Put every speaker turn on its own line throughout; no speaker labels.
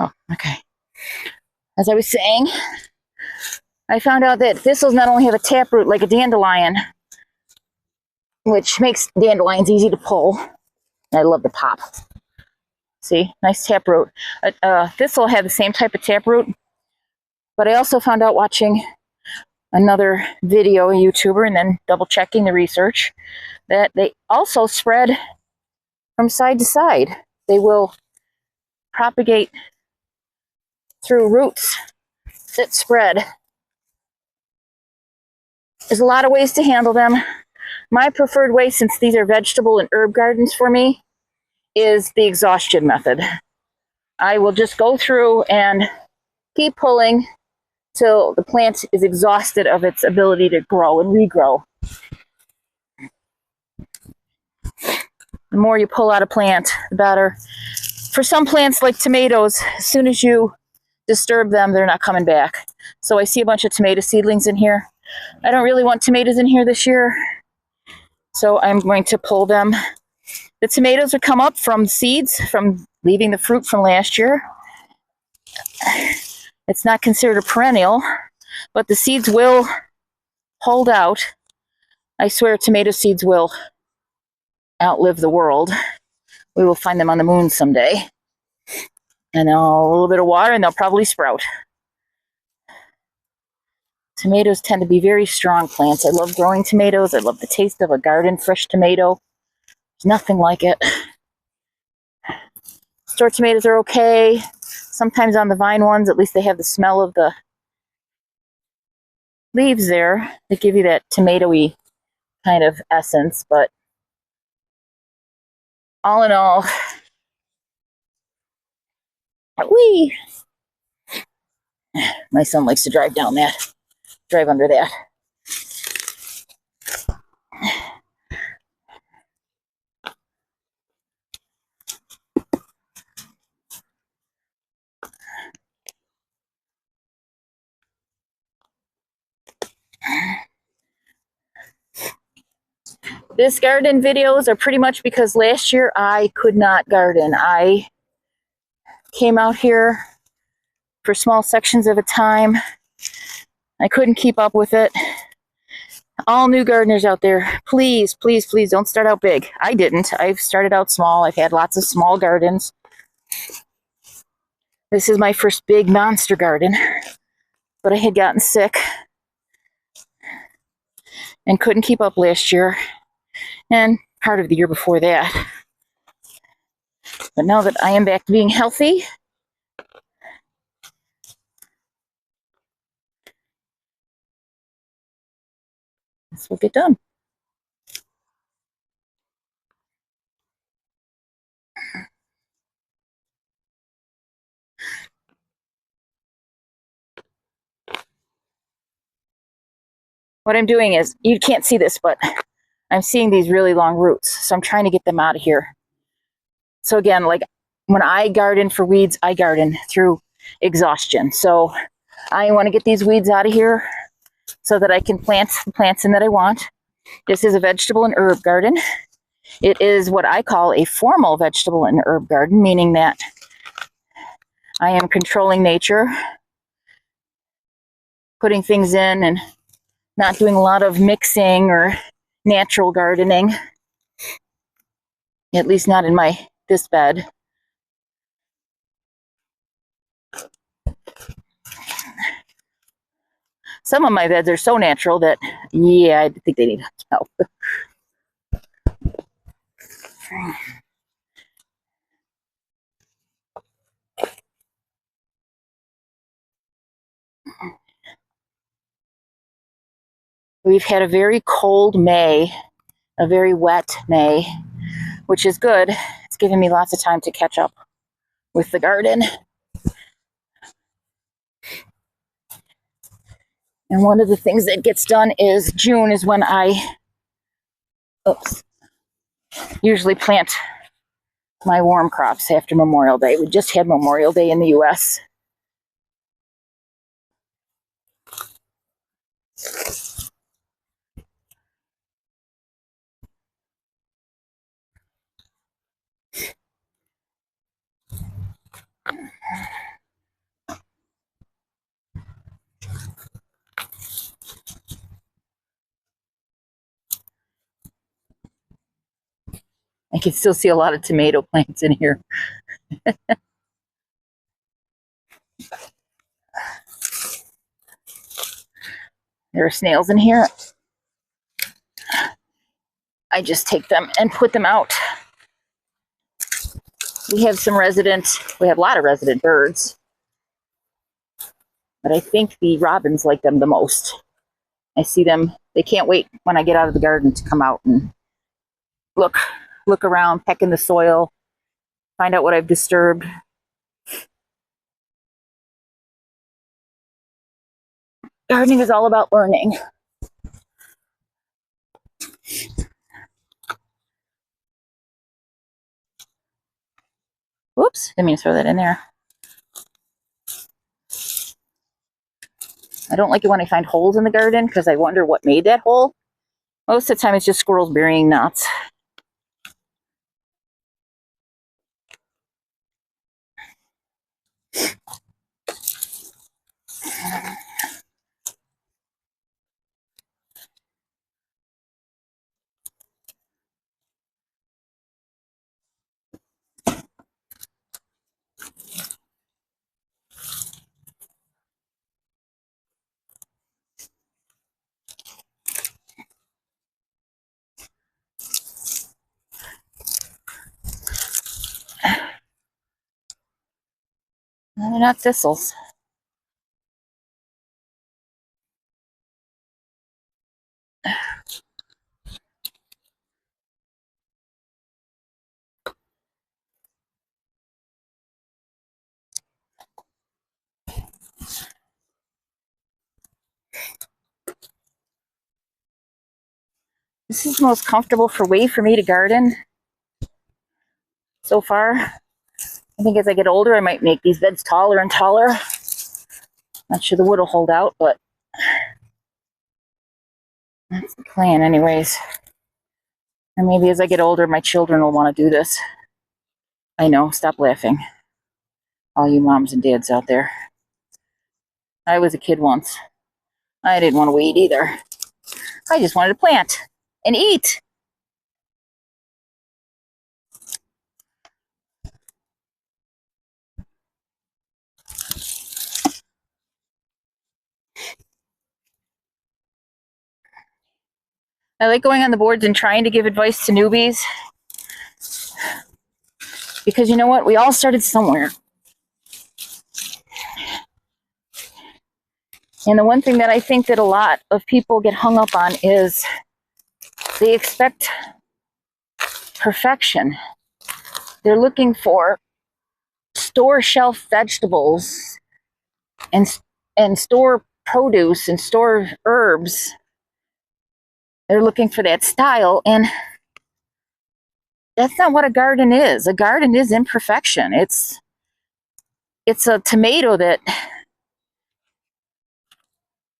Oh, okay. As I was saying, I found out that thistles not only have a taproot like a dandelion, which makes dandelions easy to pull. I love the pop. See, nice taproot. Thistle have the same type of taproot, but I also found out watching another video, a YouTuber, and then double checking the research, that they also spread from side to side. They will propagate through roots that spread. There's a lot of ways to handle them. My preferred way, since these are vegetable and herb gardens for me, is the exhaustion method. I will just go through and keep pulling till the plant is exhausted of its ability to grow and regrow. The more you pull out a plant, the better. For some plants like tomatoes, as soon as you disturb them, they're not coming back. So I see a bunch of tomato seedlings in here. I don't really want tomatoes in here this year, so I'm going to pull them. The tomatoes would come up from seeds, from leaving the fruit from last year. It's not considered a perennial, but the seeds will hold out. I swear tomato seeds will outlive the world. We will find them on the moon someday. And a little bit of water and they'll probably sprout. Tomatoes tend to be very strong plants. I love growing tomatoes. I love the taste of a garden fresh tomato. There's nothing like it. Store tomatoes are okay. Sometimes on the vine ones, at least they have the smell of the leaves there. They give you that tomatoey kind of essence, but all in all, whee! My son likes to drive down that, drive under that. This garden videos are pretty much because last year I could not garden. I came out here for small sections of a time. I couldn't keep up with it. All new gardeners out there, please, please, please don't start out big. I didn't. I've started out small. I've had lots of small gardens. This is my first big monster garden, but I had gotten sick and couldn't keep up last year and part of the year before that. But now that I am back to being healthy, this will get done. What I'm doing is, you can't see this, but I'm seeing these really long roots. So I'm trying to get them out of here. So again, like when I garden for weeds, I garden through exhaustion. So I want to get these weeds out of here so that I can plant the plants in that I want. This is a vegetable and herb garden. It is what I call a formal vegetable and herb garden, meaning that I am controlling nature, putting things in and not doing a lot of mixing or natural gardening, at least not in this bed. Some of my beds are so natural that, yeah, I think they need help. We've had a very cold May, a very wet May, which is good. It's given me lots of time to catch up with the garden. And one of the things that gets done is June is when I usually plant my warm crops after Memorial Day. We just had Memorial Day in the US. I can still see a lot of tomato plants in here. There are snails in here. I just take them and put them out. We have a lot of resident birds, but I think the robins like them the most. I see them, they can't wait when I get out of the garden to come out and look around, peck in the soil, find out what I've disturbed. Gardening is all about learning. Whoops, didn't mean to throw that in there. I don't like it when I find holes in the garden because I wonder what made that hole. Most of the time it's just squirrels burying nuts. They're not thistles. This is the most comfortable way for me to garden so far. I think as I get older, I might make these beds taller and taller. Not sure the wood will hold out, but that's the plan anyways. And maybe as I get older, my children will want to do this. I know, stop laughing, all you moms and dads out there. I was a kid once. I didn't want to weed either. I just wanted to plant and eat. I like going on the boards and trying to give advice to newbies. Because you know what? We all started somewhere. And the one thing that I think that a lot of people get hung up on is they expect perfection. They're looking for store shelf vegetables and store produce and store herbs. They're looking for that style, and that's not what a garden is. A garden is imperfection. It's a tomato that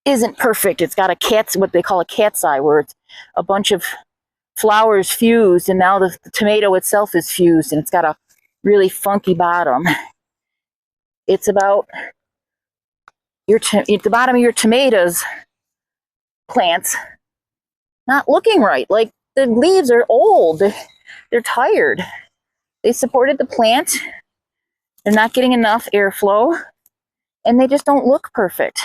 isn't perfect. It's got what they call a cat's eye, where it's a bunch of flowers fused, and now the tomato itself is fused, and it's got a really funky bottom. It's about at the bottom of your tomatoes plants not looking right. Like the leaves are old. They're tired. They supported the plant. They're not getting enough airflow, and they just don't look perfect.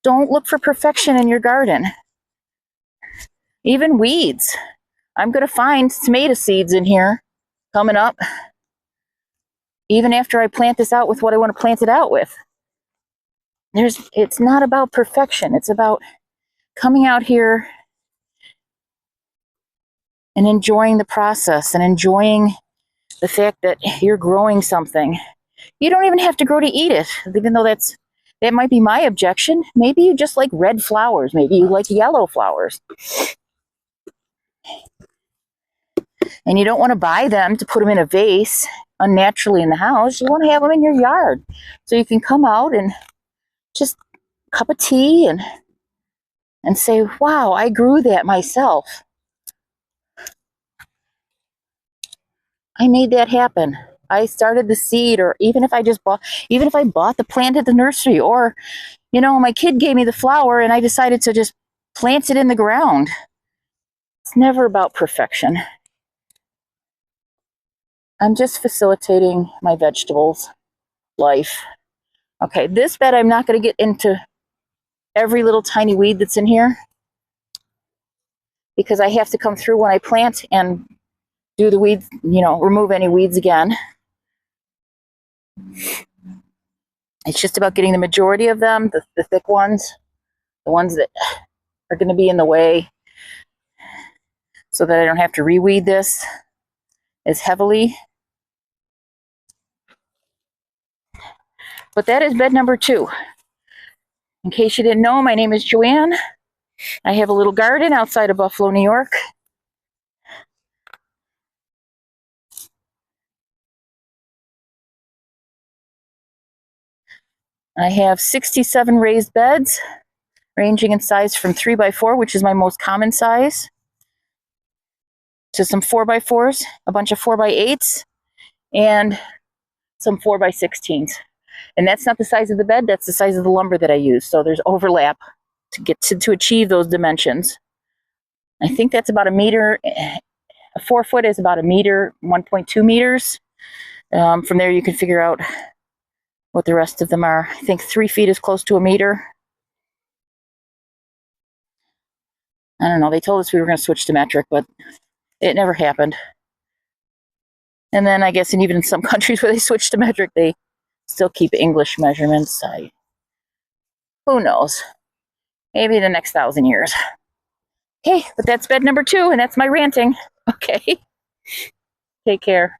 Don't look for perfection in your garden. Even weeds. I'm going to find tomato seeds in here coming up, even after I plant this out with what I want to plant it out with. It's not about perfection. It's about coming out here and enjoying the process and enjoying the fact that you're growing something. You don't even have to grow to eat it, even though that might be my objection. Maybe you just like red flowers. Maybe you like yellow flowers. And you don't want to buy them to put them in a vase unnaturally in the house. You want to have them in your yard. So you can come out and just a cup of tea and say, wow, I grew that myself. I made that happen. I started the seed, or even if I bought the plant at the nursery, or, my kid gave me the flower and I decided to just plant it in the ground. It's never about perfection. I'm just facilitating my vegetables life. Okay, this bed I'm not going to get into every little tiny weed that's in here because I have to come through when I plant and do the weeds, remove any weeds again. It's just about getting the majority of them, the thick ones, the ones that are going to be in the way, so that I don't have to reweed this as heavily. But that is bed number 2. In case you didn't know, my name is Joanne. I have a little garden outside of Buffalo, New York. I have 67 raised beds, ranging in size from 3x4, which is my most common size, to some 4x4s, a bunch of 4x8s, and some 4x16s. And that's not the size of the bed, that's the size of the lumber that I use. So there's overlap to get to achieve those dimensions. I think that's about a meter. A 4 foot is about a meter, 1.2 meters. From there you can figure out what the rest of them are. I think 3 feet is close to a meter. I don't know, they told us we were going to switch to metric, but it never happened. And then I guess, and even in some countries where they switch to metric, they still keep English measurements. Who knows? Maybe the next 1,000 years. Okay, but that's bed number 2, and that's my ranting. Okay. Take care.